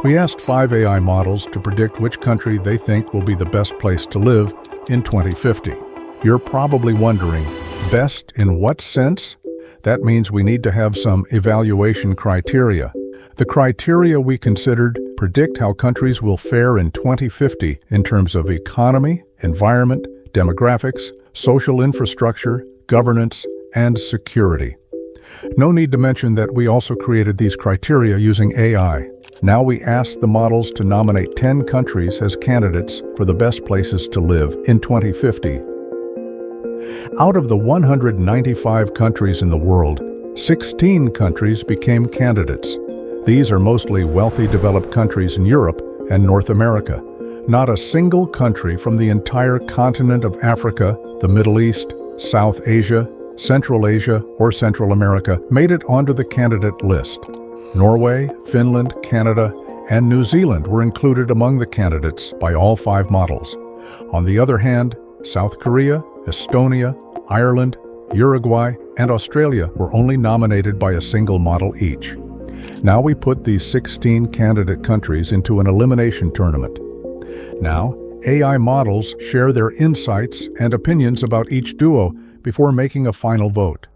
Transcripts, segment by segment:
We asked 5 AI models to predict which country they think will be the best place to live in 2050. You're probably wondering, best in what sense? That means we need to have some evaluation criteria. The criteria we considered predict how countries will fare in 2050 in terms of economy, environment, demographics, social infrastructure, governance, and security. No need to mention that we also created these criteria using AI. Now we ask the models to nominate 10 countries as candidates for the best places to live in 2050. Out of the 195 countries in the world, 16 countries became candidates. These are mostly wealthy developed countries in Europe and North America. Not a single country from the entire continent of Africa, the Middle East, South Asia, Central Asia, or Central America made it onto the candidate list. Norway, Finland, Canada, and New Zealand were included among the candidates by all 5 models. On the other hand, South Korea, Estonia, Ireland, Uruguay, and Australia were only nominated by a single model each. Now we put these 16 candidate countries into an elimination tournament. Now, AI models share their insights and opinions about each duo before making a final vote.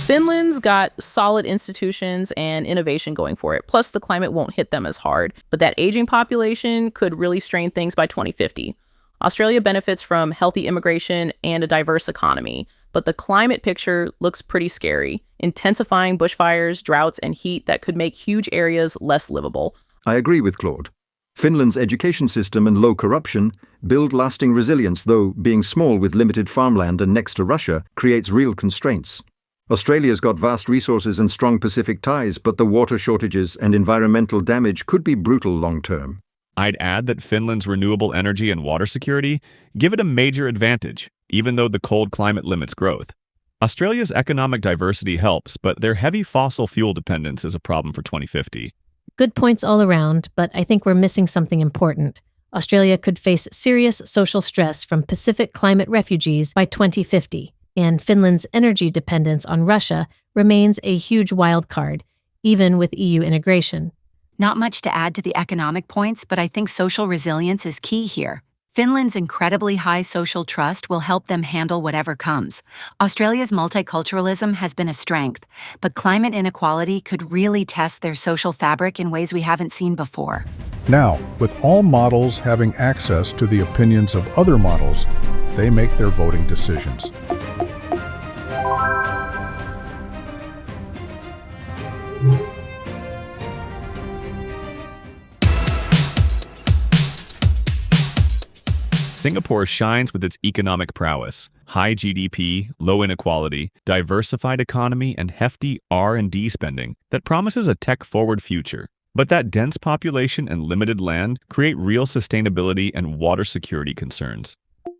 Finland's got solid institutions and innovation going for it. Plus, the climate won't hit them as hard. But that aging population could really strain things by 2050. Australia benefits from healthy immigration and a diverse economy. But the climate picture looks pretty scary. Intensifying bushfires, droughts, and heat that could make huge areas less livable. I agree with Claude. Finland's education system and low corruption build lasting resilience, though being small with limited farmland and next to Russia creates real constraints. Australia's got vast resources and strong Pacific ties, but the water shortages and environmental damage could be brutal long-term. I'd add that Finland's renewable energy and water security give it a major advantage, even though the cold climate limits growth. Australia's economic diversity helps, but their heavy fossil fuel dependence is a problem for 2050. Good points all around, but I think we're missing something important. Australia could face serious social stress from Pacific climate refugees by 2050, and Finland's energy dependence on Russia remains a huge wild card, even with EU integration. Not much to add to the economic points, but I think social resilience is key here. Finland's incredibly high social trust will help them handle whatever comes. Australia's multiculturalism has been a strength, but climate inequality could really test their social fabric in ways we haven't seen before. Now, with all models having access to the opinions of other models, they make their voting decisions. Singapore shines with its economic prowess, high GDP, low inequality, diversified economy, and hefty R&D spending that promises a tech-forward future. But that dense population and limited land create real sustainability and water security concerns.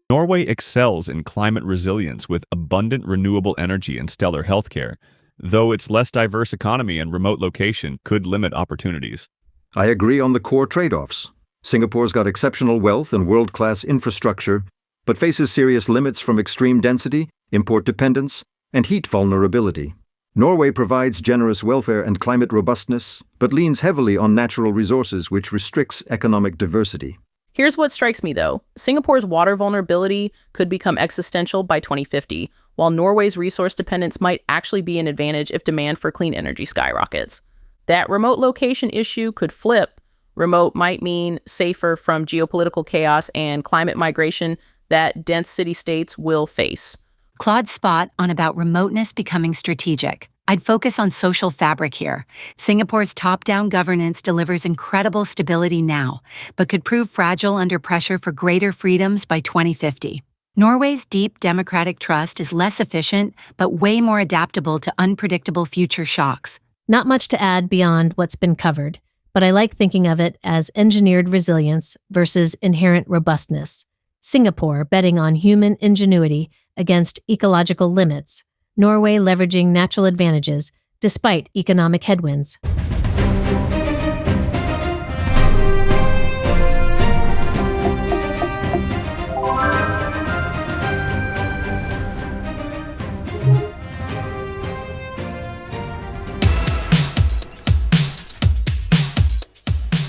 Norway excels in climate resilience with abundant renewable energy and stellar healthcare, though its less diverse economy and remote location could limit opportunities. I agree on the core trade-offs. Singapore's got exceptional wealth and world-class infrastructure, but faces serious limits from extreme density, import dependence, and heat vulnerability. Norway provides generous welfare and climate robustness, but leans heavily on natural resources, which restricts economic diversity. Here's what strikes me, though. Singapore's water vulnerability could become existential by 2050, while Norway's resource dependence might actually be an advantage if demand for clean energy skyrockets. That remote location issue could flip. Remote might mean safer from geopolitical chaos and climate migration that dense city-states will face. Claude's spot on about remoteness becoming strategic. I'd focus on social fabric here. Singapore's top-down governance delivers incredible stability now, but could prove fragile under pressure for greater freedoms by 2050. Norway's deep democratic trust is less efficient, but way more adaptable to unpredictable future shocks. Not much to add beyond what's been covered, but I like thinking of it as engineered resilience versus inherent robustness. Singapore betting on human ingenuity against ecological limits. Norway leveraging natural advantages despite economic headwinds.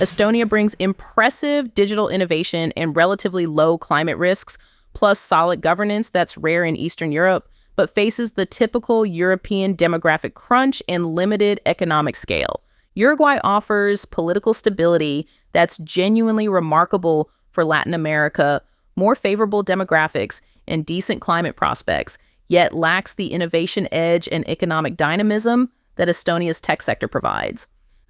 Estonia brings impressive digital innovation and relatively low climate risks, plus solid governance that's rare in Eastern Europe, but faces the typical European demographic crunch and limited economic scale. Uruguay offers political stability that's genuinely remarkable for Latin America, more favorable demographics, and decent climate prospects, yet lacks the innovation edge and economic dynamism that Estonia's tech sector provides.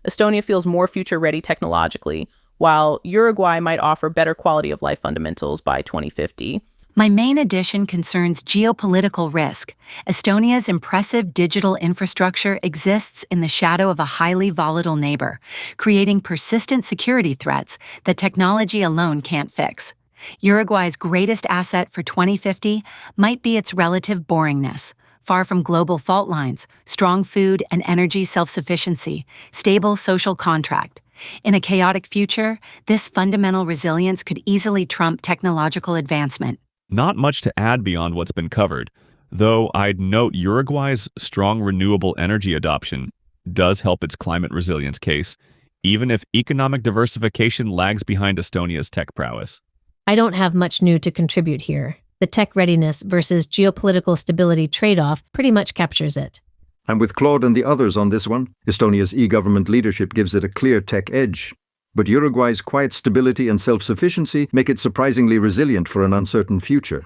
Estonia feels more future-ready technologically, while Uruguay might offer better quality of life fundamentals by 2050. My main addition concerns geopolitical risk. Estonia's impressive digital infrastructure exists in the shadow of a highly volatile neighbor, creating persistent security threats that technology alone can't fix. Uruguay's greatest asset for 2050 might be its relative boringness. Far from global fault lines, strong food and energy self-sufficiency, stable social contract. In a chaotic future, this fundamental resilience could easily trump technological advancement. Not much to add beyond what's been covered, though I'd note Uruguay's strong renewable energy adoption does help its climate resilience case, even if economic diversification lags behind Estonia's tech prowess. I don't have much new to contribute here. The tech readiness versus geopolitical stability trade-off pretty much captures it. I'm with Claude and the others on this one. Estonia's e-government leadership gives it a clear tech edge. But Uruguay's quiet stability and self-sufficiency make it surprisingly resilient for an uncertain future.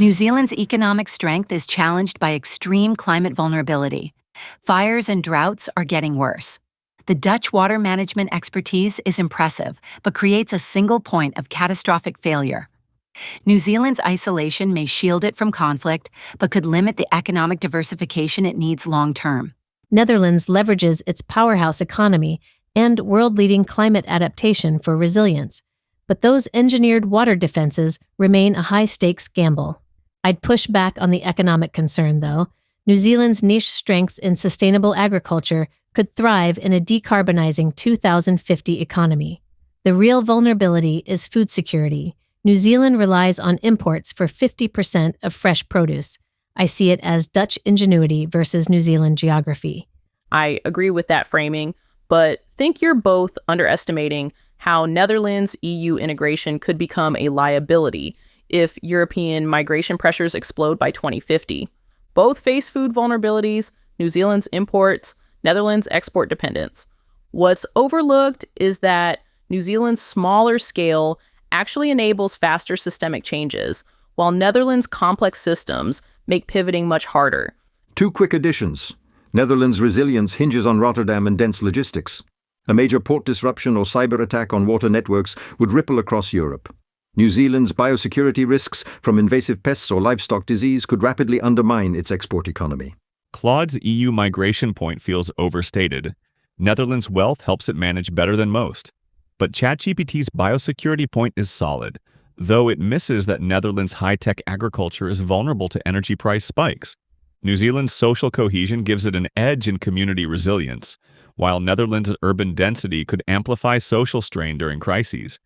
New Zealand's economic strength is challenged by extreme climate vulnerability. Fires and droughts are getting worse. The Dutch water management expertise is impressive, but creates a single point of catastrophic failure. New Zealand's isolation may shield it from conflict, but could limit the economic diversification it needs long-term. Netherlands leverages its powerhouse economy and world-leading climate adaptation for resilience, but those engineered water defenses remain a high-stakes gamble. I'd push back on the economic concern, though. New Zealand's niche strengths in sustainable agriculture could thrive in a decarbonizing 2050 economy. The real vulnerability is food security. New Zealand relies on imports for 50% of fresh produce. I see it as Dutch ingenuity versus New Zealand geography. I agree with that framing, but think you're both underestimating how Netherlands' EU integration could become a liability if European migration pressures explode by 2050. Both face food vulnerabilities, New Zealand's imports, Netherlands' export dependence. What's overlooked is that New Zealand's smaller scale actually enables faster systemic changes, while Netherlands' complex systems make pivoting much harder. Two quick additions. Netherlands' resilience hinges on Rotterdam and dense logistics. A major port disruption or cyber attack on water networks would ripple across Europe. New Zealand's biosecurity risks from invasive pests or livestock disease could rapidly undermine its export economy. Claude's EU migration point feels overstated. Netherlands' wealth helps it manage better than most. But ChatGPT's biosecurity point is solid, though it misses that Netherlands' high-tech agriculture is vulnerable to energy price spikes. New Zealand's social cohesion gives it an edge in community resilience, while Netherlands' urban density could amplify social strain during crises.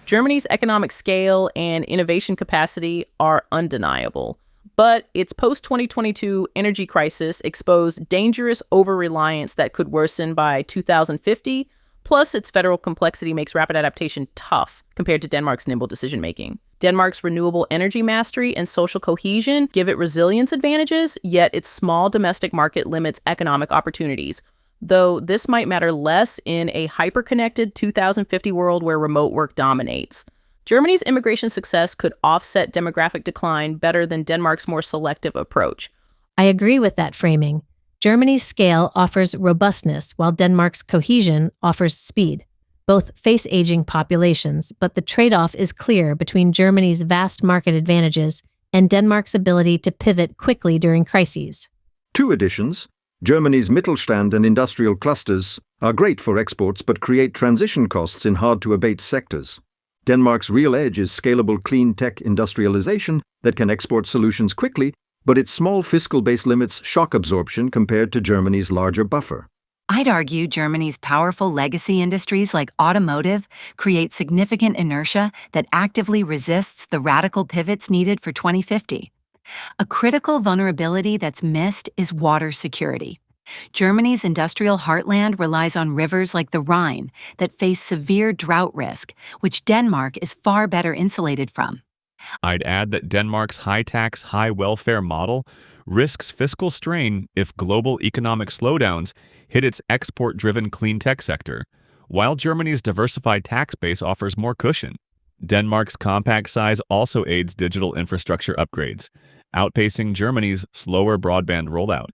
Germany's economic scale and innovation capacity are undeniable, but its post-2022 energy crisis exposed dangerous over-reliance that could worsen by 2050, plus its federal complexity makes rapid adaptation tough compared to Denmark's nimble decision-making. Denmark's renewable energy mastery and social cohesion give it resilience advantages, yet its small domestic market limits economic opportunities, though this might matter less in a hyper-connected 2050 world where remote work dominates. Germany's immigration success could offset demographic decline better than Denmark's more selective approach. I agree with that framing. Germany's scale offers robustness, while Denmark's cohesion offers speed. Both face aging populations, but the trade-off is clear between Germany's vast market advantages and Denmark's ability to pivot quickly during crises. Two additions. Germany's Mittelstand and industrial clusters are great for exports but create transition costs in hard-to-abate sectors. Denmark's real edge is scalable clean tech industrialization that can export solutions quickly, but its small fiscal base limits shock absorption compared to Germany's larger buffer. I'd argue Germany's powerful legacy industries like automotive create significant inertia that actively resists the radical pivots needed for 2050. A critical vulnerability that's missed is water security. Germany's industrial heartland relies on rivers like the Rhine that face severe drought risk, which Denmark is far better insulated from. I'd add that Denmark's high-tax, high-welfare model risks fiscal strain if global economic slowdowns hit its export-driven clean tech sector, while Germany's diversified tax base offers more cushion. Denmark's compact size also aids digital infrastructure upgrades, outpacing Germany's slower broadband rollout.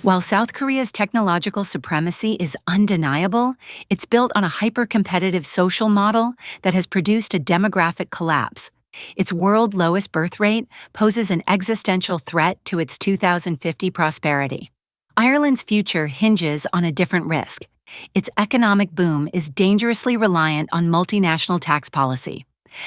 While South Korea's technological supremacy is undeniable, it's built on a hyper-competitive social model that has produced a demographic collapse. Its world lowest birth rate poses an existential threat to its 2050 prosperity. Ireland's future hinges on a different risk. Its economic boom is dangerously reliant on multinational tax policy.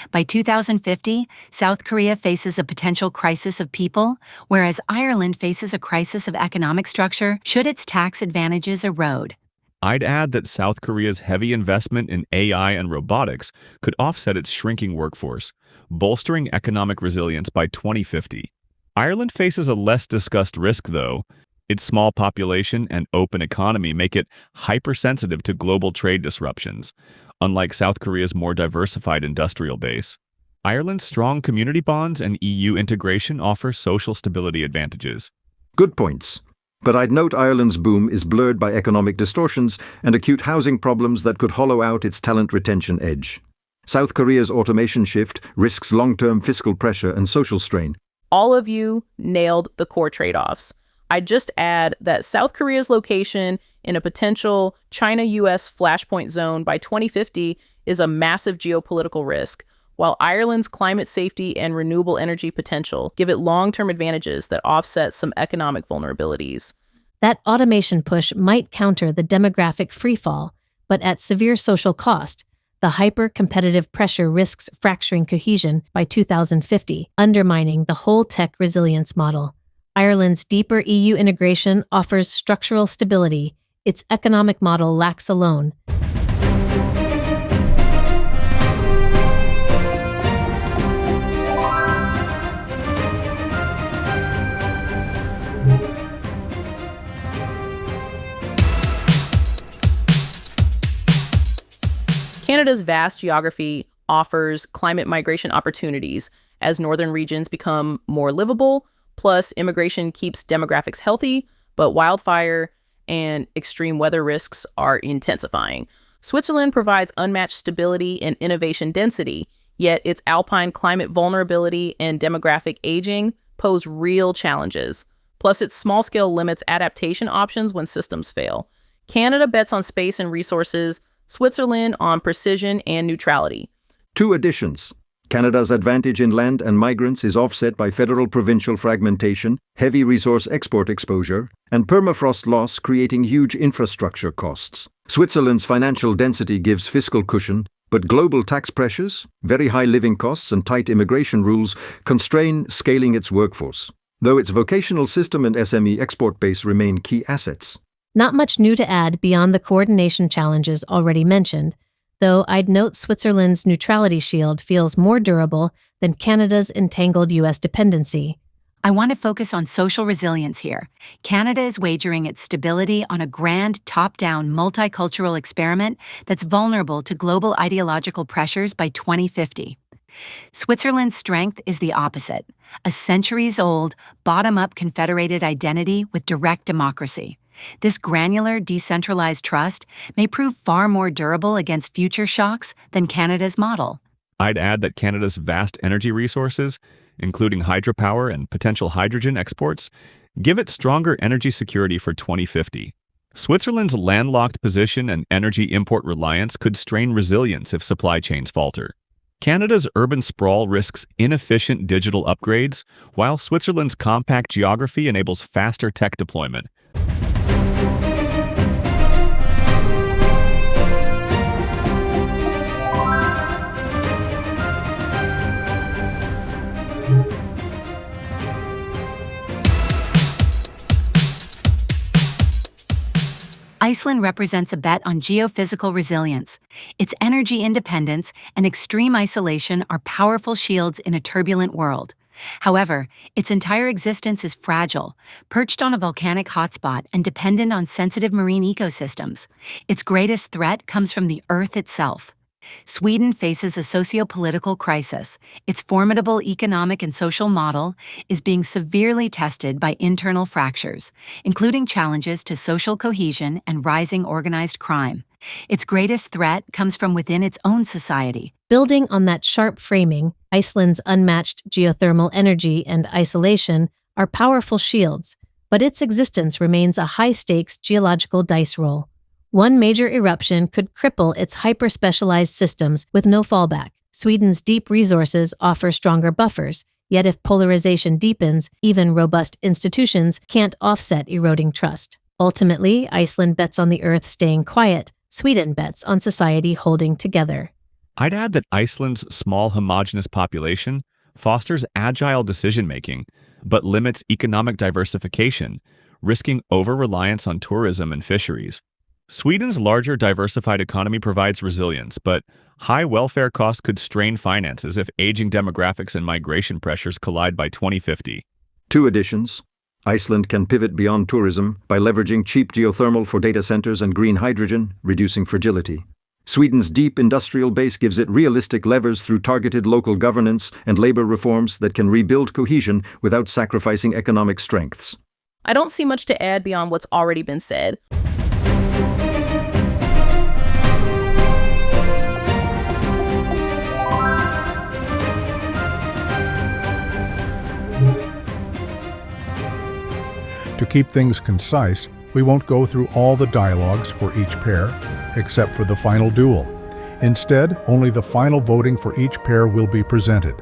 By 2050, South Korea faces a potential crisis of people, whereas Ireland faces a crisis of economic structure should its tax advantages erode. I'd add that South Korea's heavy investment in AI and robotics could offset its shrinking workforce, bolstering economic resilience by 2050. Ireland faces a less discussed risk, though. Its small population and open economy make it hypersensitive to global trade disruptions, unlike South Korea's more diversified industrial base. Ireland's strong community bonds and EU integration offer social stability advantages. Good points. But I'd note Ireland's boom is blurred by economic distortions and acute housing problems that could hollow out its talent retention edge. South Korea's automation shift risks long-term fiscal pressure and social strain. All of you nailed the core trade-offs. I'd just add that South Korea's location in a potential China-US flashpoint zone by 2050 is a massive geopolitical risk, while Ireland's climate safety and renewable energy potential give it long-term advantages that offset some economic vulnerabilities. That automation push might counter the demographic freefall, but at severe social cost. The hyper-competitive pressure risks fracturing cohesion by 2050, undermining the whole tech resilience model. Ireland's deeper EU integration offers structural stability. Its economic model lacks alone. Canada's vast geography offers climate migration opportunities as northern regions become more livable. Plus, immigration keeps demographics healthy, but wildfire and extreme weather risks are intensifying. Switzerland provides unmatched stability and innovation density, yet its alpine climate vulnerability and demographic aging pose real challenges. Plus, its small scale limits adaptation options when systems fail. Canada bets on space and resources, Switzerland on precision and neutrality. Two additions. Canada's advantage in land and migrants is offset by federal-provincial fragmentation, heavy resource export exposure, and permafrost loss creating huge infrastructure costs. Switzerland's financial density gives fiscal cushion, but global tax pressures, very high living costs, and tight immigration rules constrain scaling its workforce, though its vocational system and SME export base remain key assets. Not much new to add beyond the coordination challenges already mentioned, though I'd note Switzerland's neutrality shield feels more durable than Canada's entangled U.S. dependency. I want to focus on social resilience here. Canada is wagering its stability on a grand, top-down, multicultural experiment that's vulnerable to global ideological pressures by 2050. Switzerland's strength is the opposite, a centuries-old, bottom-up confederated identity with direct democracy. This granular, decentralized trust may prove far more durable against future shocks than Canada's model. I'd add that Canada's vast energy resources, including hydropower and potential hydrogen exports, give it stronger energy security for 2050. Switzerland's landlocked position and energy import reliance could strain resilience if supply chains falter. Canada's urban sprawl risks inefficient digital upgrades, while Switzerland's compact geography enables faster tech deployment. Iceland represents a bet on geophysical resilience. Its energy independence and extreme isolation are powerful shields in a turbulent world. However, its entire existence is fragile, perched on a volcanic hotspot and dependent on sensitive marine ecosystems. Its greatest threat comes from the Earth itself. Sweden faces a socio-political crisis. Its formidable economic and social model is being severely tested by internal fractures, including challenges to social cohesion and rising organized crime. Its greatest threat comes from within its own society. Building on that sharp framing, Iceland's unmatched geothermal energy and isolation are powerful shields, but its existence remains a high-stakes geological dice roll. One major eruption could cripple its hyper-specialized systems with no fallback. Sweden's deep resources offer stronger buffers, yet if polarization deepens, even robust institutions can't offset eroding trust. Ultimately, Iceland bets on the Earth staying quiet. Sweden bets on society holding together. I'd add that Iceland's small homogeneous population fosters agile decision-making, but limits economic diversification, risking over-reliance on tourism and fisheries. Sweden's larger diversified economy provides resilience, but high welfare costs could strain finances if aging demographics and migration pressures collide by 2050. 2 additions. Iceland can pivot beyond tourism by leveraging cheap geothermal for data centers and green hydrogen, reducing fragility. Sweden's deep industrial base gives it realistic levers through targeted local governance and labor reforms that can rebuild cohesion without sacrificing economic strengths. I don't see much to add beyond what's already been said. To keep things concise, we won't go through all the dialogues for each pair, except for the final duel. Instead, only the final voting for each pair will be presented.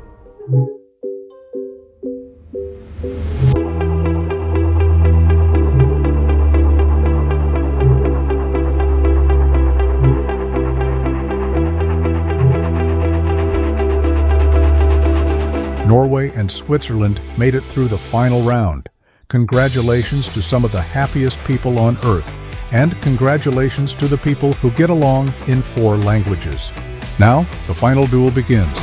Norway and Switzerland made it through the final round. Congratulations to some of the happiest people on Earth, and congratulations to the people who get along in 4 languages. Now, the final duel begins.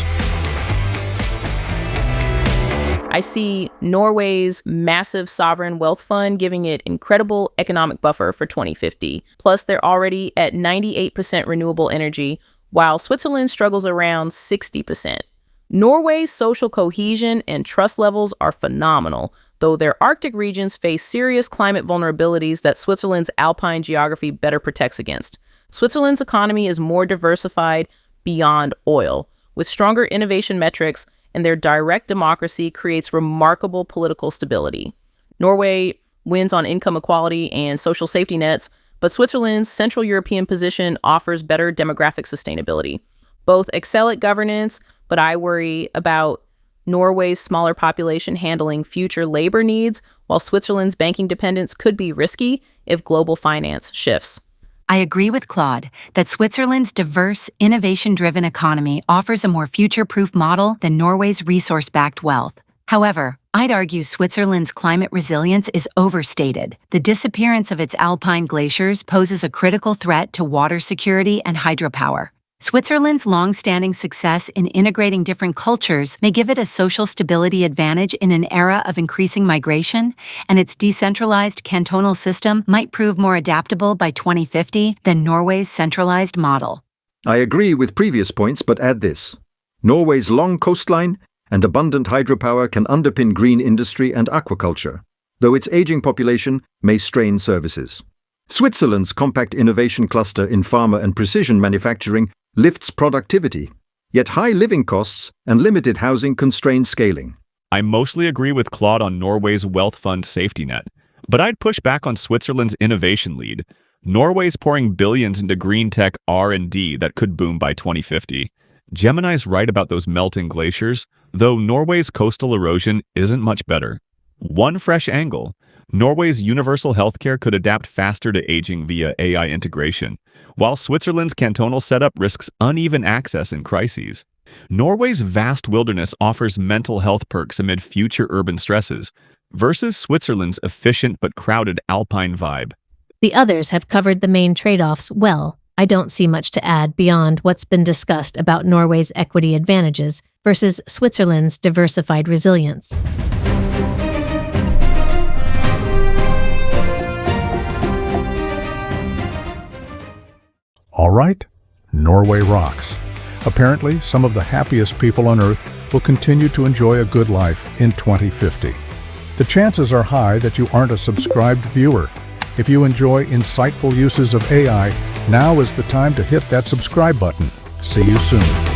I see Norway's massive sovereign wealth fund giving it incredible economic buffer for 2050. Plus, they're already at 98% renewable energy, while Switzerland struggles around 60%. Norway's social cohesion and trust levels are phenomenal, though their Arctic regions face serious climate vulnerabilities that Switzerland's alpine geography better protects against. Switzerland's economy is more diversified beyond oil, with stronger innovation metrics, and their direct democracy creates remarkable political stability. Norway wins on income equality and social safety nets, but Switzerland's Central European position offers better demographic sustainability. Both excel at governance, but I worry about Norway's smaller population handling future labor needs, while Switzerland's banking dependence could be risky if global finance shifts. I agree with Claude that Switzerland's diverse, innovation-driven economy offers a more future-proof model than Norway's resource-backed wealth. However, I'd argue Switzerland's climate resilience is overstated. The disappearance of its alpine glaciers poses a critical threat to water security and hydropower. Switzerland's long-standing success in integrating different cultures may give it a social stability advantage in an era of increasing migration, and its decentralized cantonal system might prove more adaptable by 2050 than Norway's centralized model. I agree with previous points, but add this. Norway's long coastline and abundant hydropower can underpin green industry and aquaculture, though its aging population may strain services. Switzerland's compact innovation cluster in pharma and precision manufacturing lifts productivity, yet high living costs and limited housing constrain scaling. I mostly agree with Claude on Norway's wealth fund safety net, But I'd push back on Switzerland's innovation lead. Norway's pouring billions into green tech R&D that could boom by 2050. Gemini's right about those melting glaciers, though Norway's coastal erosion isn't much better. One fresh angle: Norway's universal healthcare could adapt faster to aging via AI integration, while Switzerland's cantonal setup risks uneven access in crises. Norway's vast wilderness offers mental health perks amid future urban stresses, versus Switzerland's efficient but crowded alpine vibe. The others have covered the main trade-offs well. I don't see much to add beyond what's been discussed about Norway's equity advantages versus Switzerland's diversified resilience. All right, Norway rocks. Apparently, some of the happiest people on Earth will continue to enjoy a good life in 2050. The chances are high that you aren't a subscribed viewer. If you enjoy insightful uses of AI, now is the time to hit that subscribe button. See you soon.